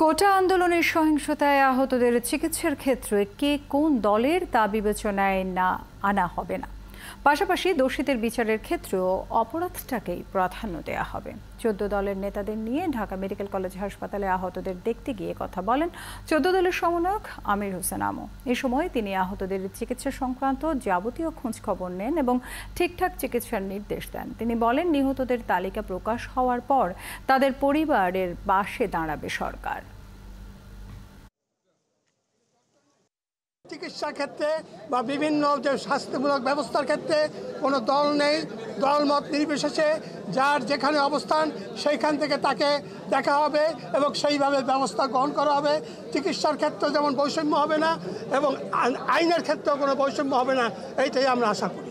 কোটা আন্দোলনের সহিংসতায় আহতদের চিকিৎসার ক্ষেত্রে কে কোন দলের তা বিবেচনায় না আনা হবে না। পাশাপাশি দোষীদের বিচারের ক্ষেত্রেও অপরাধটাকেই প্রাধান্য দেওয়া হবে। 14 দলের নেতাদের নিয়ে ঢাকা মেডিকেল কলেজ হাসপাতালে আহতদের দেখতে গিয়ে কথা বলেন 14 দলের সমন্বয়ক আমির হোসেন আমু। এ সময় তিনি আহতদের চিকিৎসা সংক্রান্ত যাবতীয় খোঁজখবর নেন এবং ঠিকঠাক চিকিৎসার নির্দেশ দেন। তিনি বলেন, নিহতদের তালিকা প্রকাশ হওয়ার পর তাদের পরিবারের পাশে দাঁড়াবে সরকার। চিকিৎসা ক্ষেত্রে বা বিভিন্ন যে স্বাস্থ্যমূলক ব্যবস্থার ক্ষেত্রে কোনো দল নেই। দলমত নির্বিশেষে যার যেখানে অবস্থান সেইখান থেকে তাকে দেখা হবে এবং সেইভাবে ব্যবস্থা গ্রহণ করা হবে। চিকিৎসার ক্ষেত্রে যেমন বৈষম্য হবে না এবং আইনের ক্ষেত্রেও কোনো বৈষম্য হবে না, এইটাই আমরা আশা করি।